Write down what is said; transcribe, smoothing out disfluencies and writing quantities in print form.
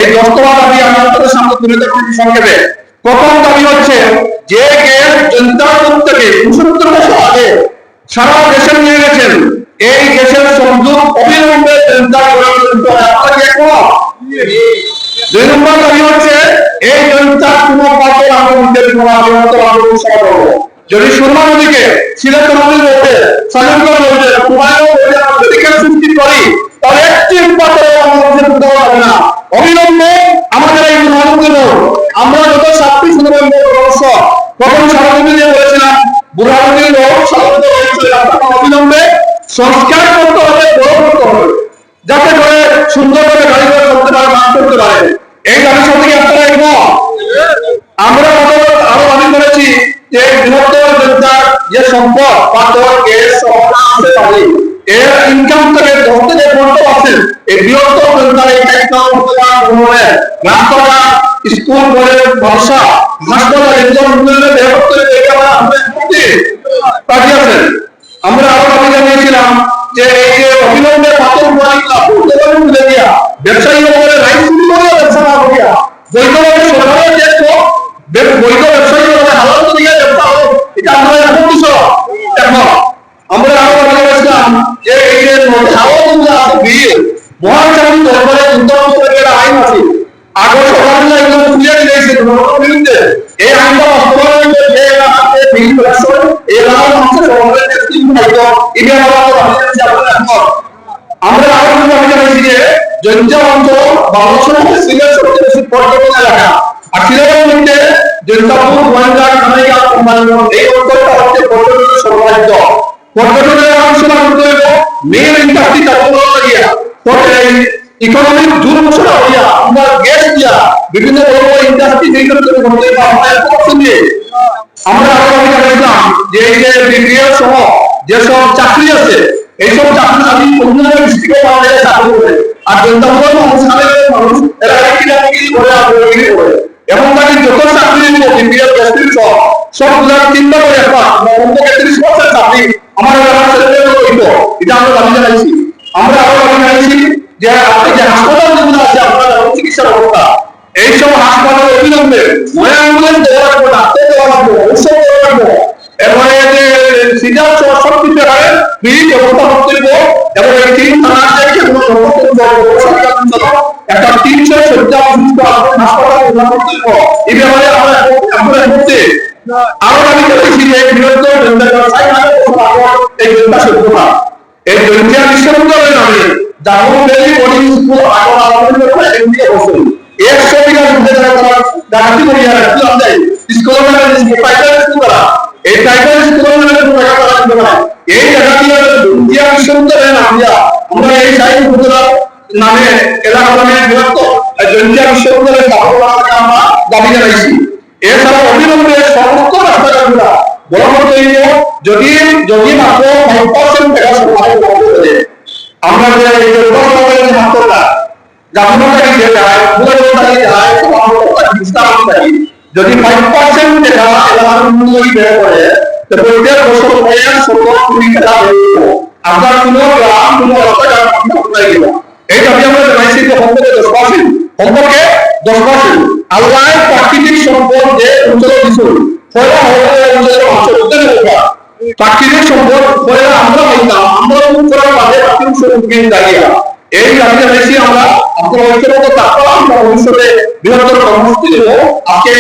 এই 10টা দাবি আমি আপনাদের সামনে তুলে ধরছি সংক্ষেপে। প্রথম দাবি হচ্ছে যে গ্যাস জনতার থেকে 69 বছর আগে সারা দেশে নিয়ে গেছেন, এই গ্যাসের সংযোগ অবিলম্বে জনতা করার জন্য আপনারা কি একমত? দুই নম্বর দাবি হচ্ছে এই জনতা কোনো পাতে আমাদের কোনো আন্দোলন সফল যদি সুরমা নদীকে সিলেট নদীর মধ্যে সাধারণ রয়েছে কুমায়ও মেডিকেল সৃষ্টি করি তাহলে একটি পাতে আমাদের দেওয়া হবে না। অবিলম্বে আমাদের এই মহানগর আমরা যত 37 নভেম্বর অবশ্য প্রথম সভাপতি দিয়ে বলেছিলাম বুরহানুদ্দিন লোক সভাপতি হয়েছিল, অবিলম্বে সংস্কার করতে হবে, বড় করতে হবে, যাতে করে সুন্দরভাবে গাড়ি করে চলতে পারে, কাজ করতে পারে। এই দাবির সাথে কি আপনারা একমত? আমরা আরো দাবি করেছি যে বৃহত্তর জনতার যে সম্পদ পাথর গ্যাস আছে পানি এর ইনকাম থেকে 10 থেকে 15 আছে এই বৃহত্তর জনতার এই ট্যাক্সটা উন্নয়নে রাস্তাঘাট স্কুল কলেজ ভাষা হাসপাতাল এগুলো উন্নয়নে ব্যবহার করে পাঠিয়েছেন। আমরা আরো দাবি জানিয়েছিলাম যে এই যে অবিলম্বে পাথর মালিকরা তুলে দিয়া ব্যবসায়ী বলে লাইন শুরু করে ব্যবসা না করিয়া বৈধভাবে সরকারের যে বৈধ ব্যবসায়ী বলে হালাল দিয়ে ব্যবসা হোক, এটা আমরা এখন বিষয় এখন আমরা আরো দাবি করেছিলাম যে এই যে হাওয়া বিয়ে মহাচারী দরবারে উত্তর আইন আছে আগর সরকার এগুলো তুলে দিয়েছে বিরুদ্ধে এই আইনটা বাস্তবায়ন যে এলাকাতে বিল ব্যবসা এই এলাকার মানুষের সমাজের স্কিম হয়তো এটা আমরা আরো দাবি জানাইছি যে জঞ্জাল অঞ্চল বাংলাদেশের সিলেট সবচেয়ে বেশি পর্যটন এলাকা আর সিলেটের মধ্যে জনতাপুর গোয়েন্দা কানাইয়া এই অঞ্চলটা হচ্ছে পর্যটনের সর্বাধিক পর্যটনের আলোচনা করতে হবে মেন ইন্ডাস্ট্রি চালু লাগিয়া ইকোনমিক দুর্বলতা হইয়া আমরা গ্যাস দিয়া বিভিন্ন বড় বড় ইন্ডাস্ট্রি যেগুলো করে বলতে আমরা আরো দাবি জানাইছিলাম যে এই যে বিপিএল সহ যেসব চাকরি আছে এইসব চাকরি আমি অন্যান্য ডিস্ট্রিক্টে পাওয়া যায় চাকরি করে আর জনতাপুর মানুষ এরা কি করে করে এবং তাকে যত চাকরি দিব বিপিএল গ্যাস্ট্রি সহ সবগুলা চিন্তা করে একটা অন্তত 30% চাকরি আমার এলাকার ছেলেদের হইতো, এটা আমরা দাবি জানাইছি। আমরা আরো দাবি জানাইছি যে আপনি যে হাসপাতাল যেগুলো আছে আপনার চিকিৎসার ব্যবস্থা এইসব হাসপাতাল অবিলম্বে অ্যাম্বুলেন্স দেওয়া লাগবে, ডাক্তার দেওয়া লাগবে, ঔষধ দেওয়া লাগবে, এরপরে যে সিজার সব কিছু এখানে ফ্রি ব্যবস্থা করতে দিব এবং এই 3 থানা থেকে কোনো একটা 300 শয্যা বিশিষ্ট হাসপাতাল নির্মাণ করতে দিব। এই ব্যাপারে আমরা করতে আরো দাবি করেছি যে বৃহত্তর জনতা এই জনতা সভ্যতা এই জনতা বিশ্ববিদ্যালয়ের নামে দারুণ ভ্যালি বোর্ডিং স্কুল আগর আলাদা করে এমবিএ বসুন 100 বিঘা জমি তারা ডাকাতি করিয়া রাখতে আছে স্কুলের নামে প্রাইভেট স্কুল করা এই প্রাইভেট স্কুলের নামে টাকা করা দিতে পারে এই ডাকাতি জনতা বিশ্ববিদ্যালয়ের নাম দিয়া আমরা এই সাইড উপজেলা নামে এলাকা নামে বৃহত্তর জনতা বিশ্ববিদ্যালয়ের টাকা আমরা দাবি জানাইছি। এছাড়া অবিলম্বে সমস্ত রাস্তাঘাটগুলা বড় করতে যদি মাত্র 5% টাকা সরকার করতে আমরা যে হাসপাতাল গাভীরতাকে যে যায় বুড়াটাকে যায় যদি 5% টাকা এলাকার উন্নয়ন ব্যয় করে তো প্রত্যেক বছর 70 কোটি টাকা আপনার কোনো গ্রাম কোনো রাস্তাঘাট এই দাবি আমরা জানাইছি যে সম্পর্কে 10% আল্লাহ প্রাকৃতিক সম্পদ যে অঞ্চলে কিছু প্রাকৃতিক সম্পদ আমরা পাইতাম আমরা করার বাদে প্রাকৃতিক সম্পদ দাঁড়িয়ে এই দাবি জানাইছি আমরা আপনার ঐক্যবদ্ধ থাকবো আমরা ভবিষ্যতে বৃহত্তর কর্মসূচি দেবো। আজকে